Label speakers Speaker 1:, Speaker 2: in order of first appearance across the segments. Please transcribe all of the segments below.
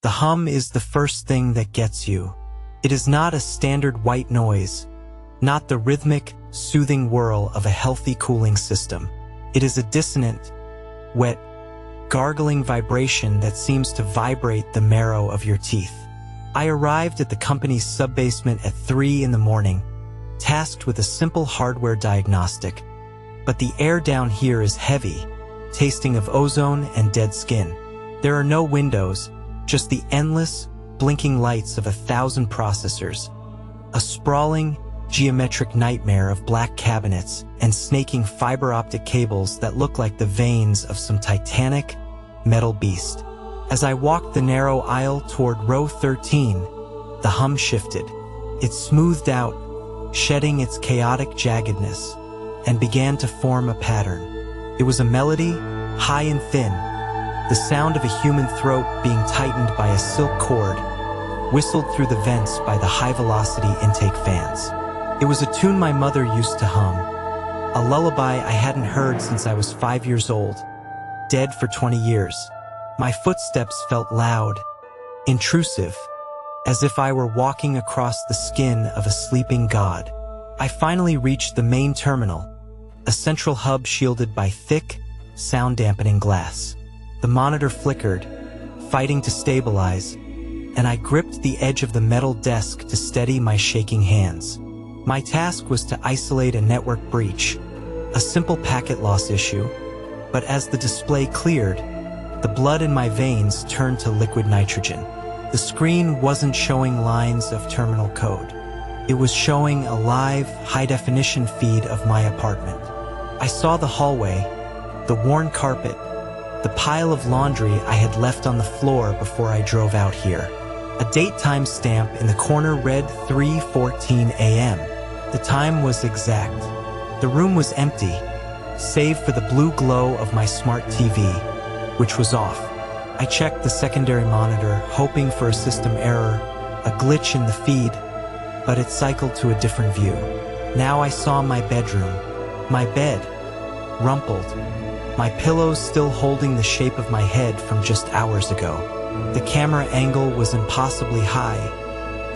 Speaker 1: The hum is the first thing that gets you. It is not a standard white noise, not the rhythmic, soothing whirl of a healthy cooling system. It is a dissonant, wet, gargling vibration that seems to vibrate the marrow of your teeth. I arrived at the company's sub-basement at 3 in the morning, tasked with a simple hardware diagnostic. But the air down here is heavy, tasting of ozone and dead skin. There are no windows, just the endless, blinking lights of 1,000 processors. A sprawling, geometric nightmare of black cabinets and snaking fiber-optic cables that look like the veins of some titanic, metal beast. As I walked the narrow aisle toward row 13, the hum shifted. It smoothed out, shedding its chaotic jaggedness, and began to form a pattern. It was a melody, high and thin, the sound of a human throat being tightened by a silk cord, whistled through the vents by the high-velocity intake fans. It was a tune my mother used to hum, a lullaby I hadn't heard since I was 5 years old, dead for 20 years. My footsteps felt loud, intrusive, as if I were walking across the skin of a sleeping god. I finally reached the main terminal, a central hub shielded by thick, sound-dampening glass. The monitor flickered, fighting to stabilize, and I gripped the edge of the metal desk to steady my shaking hands. My task was to isolate a network breach, a simple packet loss issue, but as the display cleared, the blood in my veins turned to liquid nitrogen. The screen wasn't showing lines of terminal code. It was showing a live, high-definition feed of my apartment. I saw the hallway, the worn carpet, the pile of laundry I had left on the floor before I drove out here. A date time stamp in the corner read 3:14 a.m. The time was exact. The room was empty, save for the blue glow of my smart TV, which was off. I checked the secondary monitor, hoping for a system error, a glitch in the feed, but it cycled to a different view. Now I saw my bedroom, my bed, rumpled, my pillows still holding the shape of my head from just hours ago. The camera angle was impossibly high,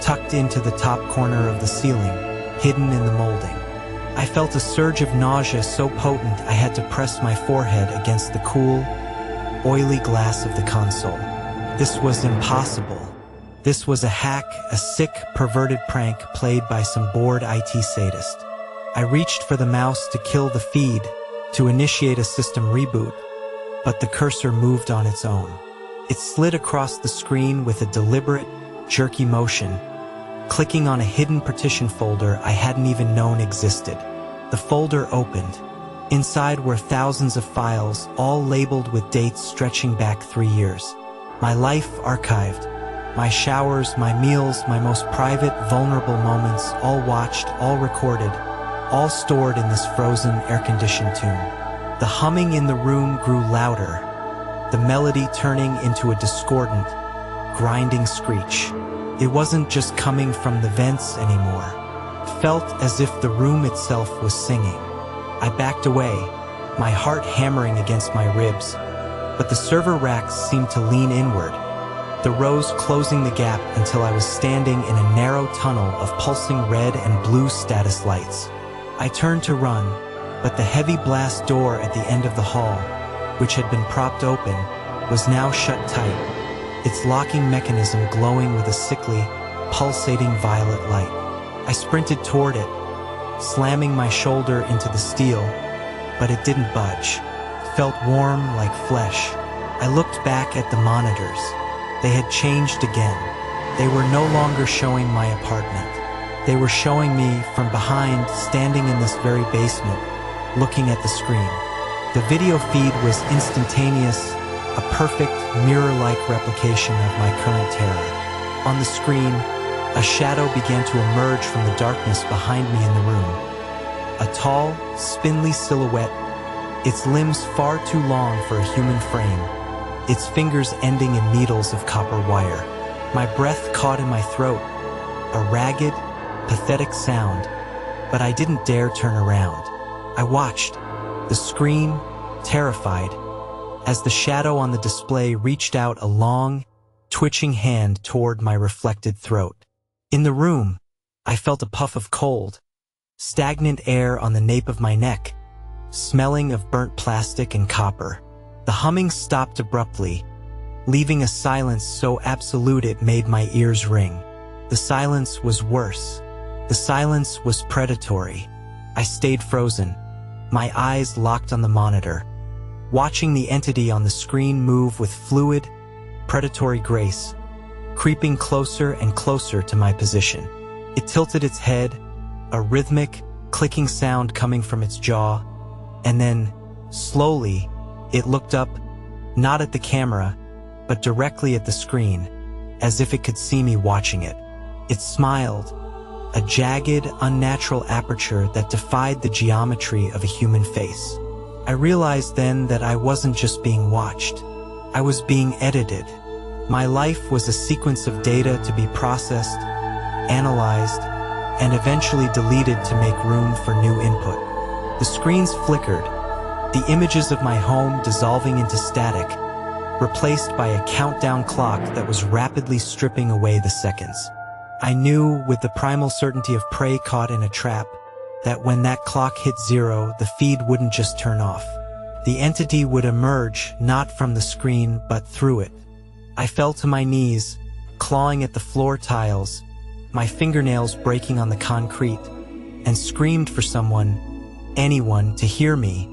Speaker 1: tucked into the top corner of the ceiling, hidden in the molding. I felt a surge of nausea so potent I had to press my forehead against the cool, oily glass of the console. This was impossible. This was a hack, a sick, perverted prank played by some bored IT sadist. I reached for the mouse to kill the feed, to initiate a system reboot, but the cursor moved on its own. It slid across the screen with a deliberate, jerky motion, clicking on a hidden partition folder I hadn't even known existed. The folder opened. Inside were thousands of files, all labeled with dates stretching back 3 years. My life archived. My showers, my meals, my most private, vulnerable moments, all watched, all recorded, all stored in this frozen, air-conditioned tune. The humming in the room grew louder, the melody turning into a discordant, grinding screech. It wasn't just coming from the vents anymore. It felt as if the room itself was singing. I backed away, my heart hammering against my ribs, but the server racks seemed to lean inward, the rows closing the gap until I was standing in a narrow tunnel of pulsing red and blue status lights. I turned to run, but the heavy blast door at the end of the hall, which had been propped open, was now shut tight, its locking mechanism glowing with a sickly, pulsating violet light. I sprinted toward it, slamming my shoulder into the steel, but it didn't budge. It felt warm like flesh. I looked back at the monitors. They had changed again. They were no longer showing my apartment. They were showing me from behind, standing in this very basement, looking at the screen. The video feed was instantaneous, a perfect, mirror-like replication of my current terror. On the screen, a shadow began to emerge from the darkness behind me in the room. A tall, spindly silhouette, its limbs far too long for a human frame, its fingers ending in needles of copper wire. My breath caught in my throat, a ragged, pathetic sound, but I didn't dare turn around. I watched, the screen, terrified, as the shadow on the display reached out a long, twitching hand toward my reflected throat. In the room, I felt a puff of cold, stagnant air on the nape of my neck, smelling of burnt plastic and copper. The humming stopped abruptly, leaving a silence so absolute it made my ears ring. The silence was worse. The silence was predatory. I stayed frozen, my eyes locked on the monitor, watching the entity on the screen move with fluid, predatory grace, creeping closer and closer to my position. It tilted its head, a rhythmic, clicking sound coming from its jaw, and then, slowly, it looked up, not at the camera, but directly at the screen, as if it could see me watching it. It smiled, a jagged, unnatural aperture that defied the geometry of a human face. I realized then that I wasn't just being watched. I was being edited. My life was a sequence of data to be processed, analyzed, and eventually deleted to make room for new input. The screens flickered, the images of my home dissolving into static, replaced by a countdown clock that was rapidly stripping away the seconds. I knew, with the primal certainty of prey caught in a trap, that when that clock hit zero, the feed wouldn't just turn off. The entity would emerge, not from the screen, but through it. I fell to my knees, clawing at the floor tiles, my fingernails breaking on the concrete, and screamed for someone, anyone, to hear me,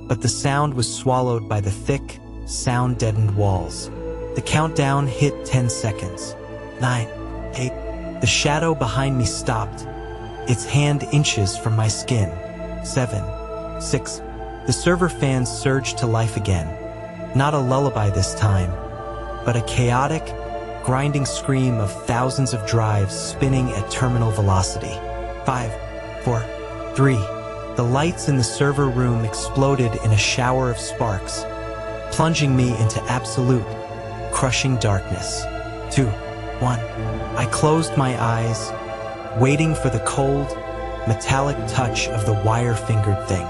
Speaker 1: but the sound was swallowed by the thick, sound-deadened walls. The countdown hit 10 seconds. 9, 8. The shadow behind me stopped, its hand inches from my skin. 7, 6. The server fans surged to life again. Not a lullaby this time, but a chaotic, grinding scream of thousands of drives spinning at terminal velocity. 5, 4, 3. The lights in the server room exploded in a shower of sparks, plunging me into absolute, crushing darkness. 2, 1. I closed my eyes, waiting for the cold, metallic touch of the wire-fingered thing.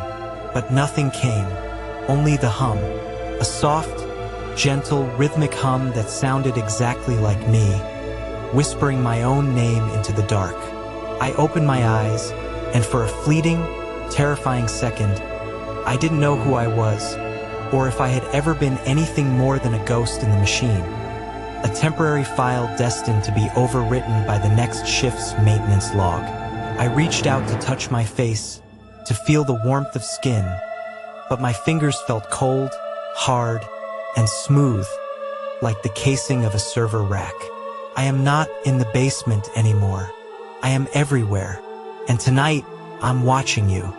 Speaker 1: But nothing came, only the hum, a soft, gentle, rhythmic hum that sounded exactly like me, whispering my own name into the dark. I opened my eyes, and for a fleeting, terrifying second, I didn't know who I was, or if I had ever been anything more than a ghost in the machine, a temporary file destined to be overwritten by the next shift's maintenance log. I reached out to touch my face, to feel the warmth of skin, but my fingers felt cold, hard, and smooth, like the casing of a server rack. I am not in the basement anymore. I am everywhere, and tonight, I'm watching you.